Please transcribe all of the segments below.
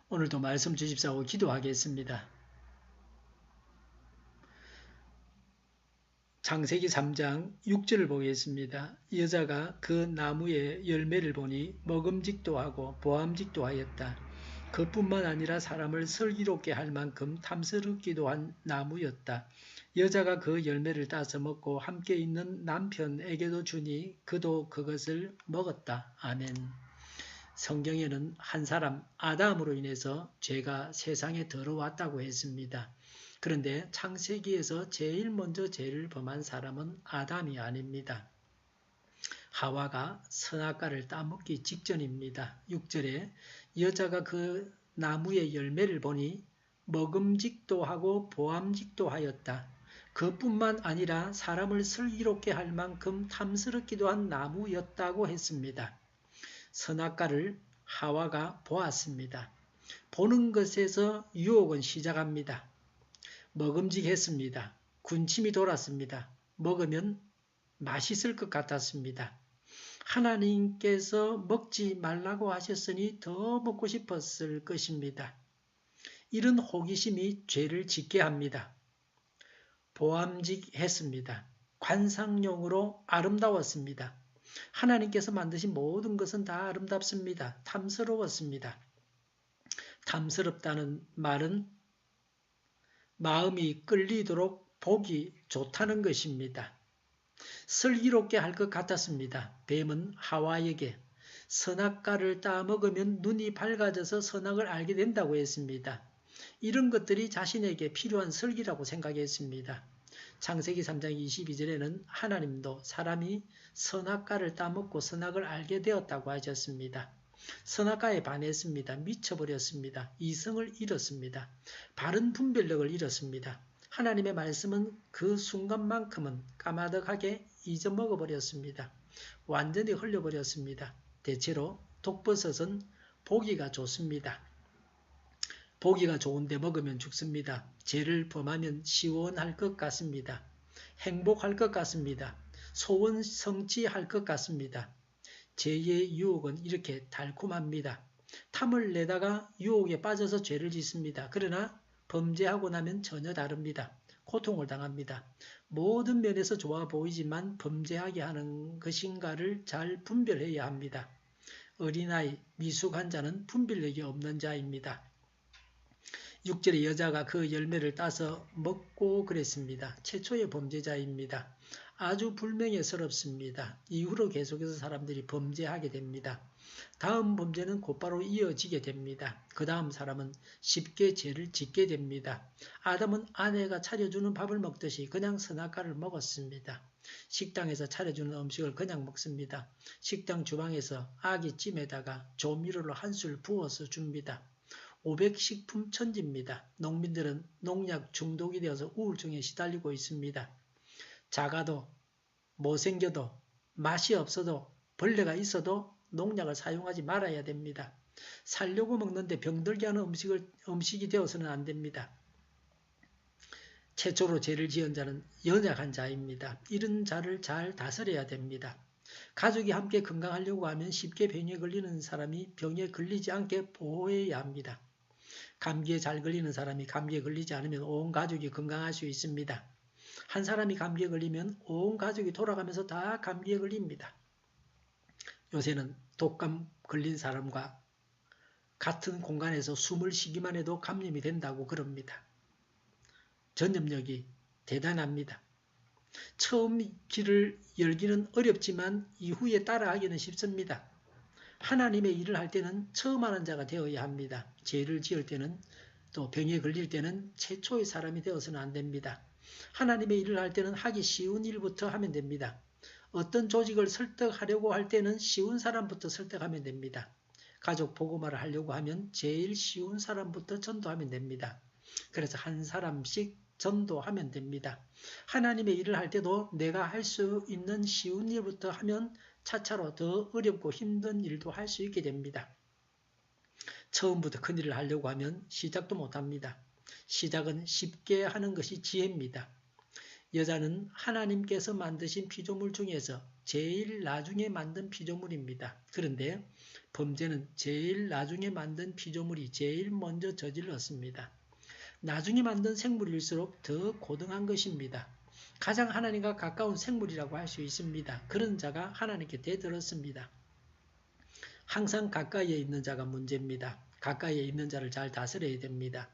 오늘도 말씀 주십사고 기도하겠습니다. 창세기 3장 6절을 보겠습니다. 여자가 그 나무의 열매를 보니 먹음직도 하고 보암직도 하였다. 그뿐만 아니라 사람을 슬기롭게 할 만큼 탐스럽기도 한 나무였다. 여자가 그 열매를 따서 먹고 함께 있는 남편에게도 주니 그도 그것을 먹었다. 아멘. 성경에는 한 사람 아담으로 인해서 죄가 세상에 들어왔다고 했습니다. 그런데 창세기에서 제일 먼저 죄를 범한 사람은 아담이 아닙니다. 하와가 선악과를 따먹기 직전입니다. 6절에 여자가 그 나무의 열매를 보니 먹음직도 하고 보암직도 하였다. 그뿐만 아니라 사람을 슬기롭게 할 만큼 탐스럽기도 한 나무였다고 했습니다. 선악과를 하와가 보았습니다. 보는 것에서 유혹은 시작합니다. 먹음직했습니다. 군침이 돌았습니다. 먹으면 맛있을 것 같았습니다. 하나님께서 먹지 말라고 하셨으니 더 먹고 싶었을 것입니다. 이런 호기심이 죄를 짓게 합니다. 보암직했습니다. 관상용으로 아름다웠습니다. 하나님께서 만드신 모든 것은 다 아름답습니다. 탐스러웠습니다. 탐스럽다는 말은 마음이 끌리도록 보기 좋다는 것입니다. 슬기롭게 할 것 같았습니다. 뱀은 하와에게 선악과를 따먹으면 눈이 밝아져서 선악을 알게 된다고 했습니다. 이런 것들이 자신에게 필요한 슬기라고 생각했습니다. 창세기 3장 22절에는 하나님도 사람이 선악과를 따먹고 선악을 알게 되었다고 하셨습니다. 선악과에 반했습니다. 미쳐버렸습니다. 이성을 잃었습니다. 바른 분별력을 잃었습니다. 하나님의 말씀은 그 순간만큼은 까마득하게 잊어먹어버렸습니다. 완전히 흘려버렸습니다. 대체로 독버섯은 보기가 좋습니다. 보기가 좋은데 먹으면 죽습니다. 죄를 범하면 시원할 것 같습니다. 행복할 것 같습니다. 소원 성취할 것 같습니다. 죄의 유혹은 이렇게 달콤합니다. 탐을 내다가 유혹에 빠져서 죄를 짓습니다. 그러나 범죄하고 나면 전혀 다릅니다. 고통을 당합니다. 모든 면에서 좋아 보이지만 범죄하게 하는 것인가를 잘 분별해야 합니다. 어린아이, 미숙한 자는 분별력이 없는 자입니다. 6절에 여자가 그 열매를 따서 먹고 그랬습니다. 최초의 범죄자입니다. 아주 불명예스럽습니다. 이후로 계속해서 사람들이 범죄하게 됩니다. 다음 범죄는 곧바로 이어지게 됩니다. 그 다음 사람은 쉽게 죄를 짓게 됩니다. 아담은 아내가 차려주는 밥을 먹듯이 그냥 선악과를 먹었습니다. 식당에서 차려주는 음식을 그냥 먹습니다. 식당 주방에서 아귀찜에다가 조미료를 한술 부어서 줍니다. 500식품 천지입니다. 농민들은 농약 중독이 되어서 우울증에 시달리고 있습니다. 작아도 못생겨도 맛이 없어도 벌레가 있어도 농약을 사용하지 말아야 됩니다. 살려고 먹는데 병들게 하는 음식이 되어서는 안 됩니다. 최초로 죄를 지은 자는 연약한 자입니다. 이런 자를 잘 다스려야 됩니다. 가족이 함께 건강하려고 하면 쉽게 병에 걸리는 사람이 병에 걸리지 않게 보호해야 합니다. 감기에 잘 걸리는 사람이 감기에 걸리지 않으면 온 가족이 건강할 수 있습니다. 한 사람이 감기에 걸리면 온 가족이 돌아가면서 다 감기에 걸립니다. 요새는 독감 걸린 사람과 같은 공간에서 숨을 쉬기만 해도 감염이 된다고 그럽니다. 전염력이 대단합니다. 처음 길을 열기는 어렵지만 이후에 따라하기는 쉽습니다. 하나님의 일을 할 때는 처음 하는 자가 되어야 합니다. 죄를 지을 때는 또 병에 걸릴 때는 최초의 사람이 되어서는 안 됩니다. 하나님의 일을 할 때는 하기 쉬운 일부터 하면 됩니다. 어떤 조직을 설득하려고 할 때는 쉬운 사람부터 설득하면 됩니다. 가족 복음화를 하려고 하면 제일 쉬운 사람부터 전도하면 됩니다. 그래서 한 사람씩 전도하면 됩니다. 하나님의 일을 할 때도 내가 할 수 있는 쉬운 일부터 하면 차차로 더 어렵고 힘든 일도 할 수 있게 됩니다. 처음부터 큰 일을 하려고 하면 시작도 못합니다. 시작은 쉽게 하는 것이 지혜입니다. 여자는 하나님께서 만드신 피조물 중에서 제일 나중에 만든 피조물입니다. 그런데 범죄는 제일 나중에 만든 피조물이 제일 먼저 저질렀습니다. 나중에 만든 생물일수록 더 고등한 것입니다. 가장 하나님과 가까운 생물이라고 할 수 있습니다. 그런 자가 하나님께 대들었습니다. 항상 가까이에 있는 자가 문제입니다. 가까이에 있는 자를 잘 다스려야 됩니다.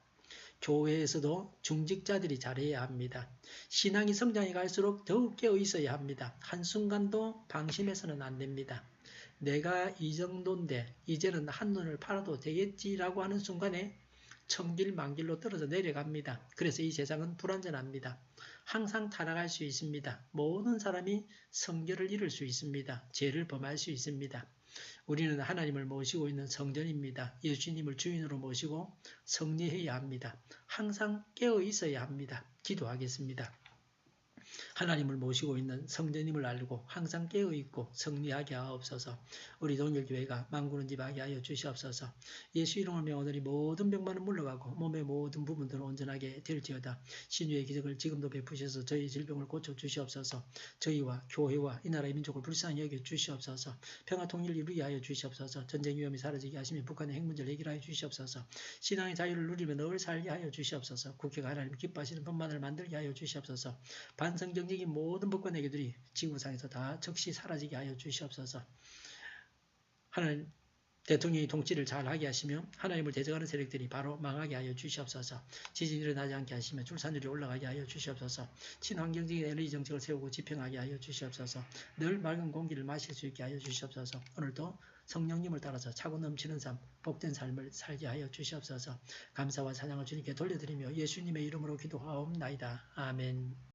교회에서도 중직자들이 잘해야 합니다. 신앙이 성장해 갈수록 더욱 깨어 있어야 합니다. 한순간도 방심해서는 안 됩니다. 내가 이 정도인데 이제는 한눈을 팔아도 되겠지라고 하는 순간에 천길만길로 떨어져 내려갑니다. 그래서 이 세상은 불완전합니다. 항상 타락할 수 있습니다. 모든 사람이 성결을 잃을 수 있습니다. 죄를 범할 수 있습니다. 우리는 하나님을 모시고 있는 성전입니다. 예수님을 주인으로 모시고 성리해야 합니다. 항상 깨어 있어야 합니다. 기도하겠습니다. 하나님을 모시고 있는 성전임을 알고 항상 깨어있고 성리하게 하옵소서. 우리 동일교회가 만구는 집하게 하여 주시옵소서. 예수 이름을 명하노니 모든 병만은 물러가고 몸의 모든 부분들은 온전하게 될지어다. 신유의 기적을 지금도 베푸셔서 저희 질병을 고쳐주시옵소서. 저희와 교회와 이 나라의 민족을 불쌍히 여겨주시옵소서. 평화 통일을 이루게 하여 주시옵소서. 전쟁 위험이 사라지게 하시며 북한의 핵 문제를 해결하여 주시옵소서. 신앙의 자유를 누리며 늘 살게 하여 주시옵소서. 국회가 하나님 기뻐하시는 법만을 만들게 하여 주시옵소서. 반성경적인 모든 법과 내기들이 지구상에서 다 즉시 사라지게 하여 주시옵소서. 하나님 대통령이 통치를 잘하게 하시며 하나님을 대적하는 세력들이 바로 망하게 하여 주시옵소서. 지진이 일어나지 않게 하시며 출산율이 올라가게 하여 주시옵소서. 친환경적인 에너지 정책을 세우고 집행하게 하여 주시옵소서. 늘 맑은 공기를 마실 수 있게 하여 주시옵소서. 오늘도 성령님을 따라서 차고 넘치는 삶, 복된 삶을 살게 하여 주시옵소서. 감사와 찬양을 주님께 돌려드리며 예수님의 이름으로 기도하옵나이다. 아멘.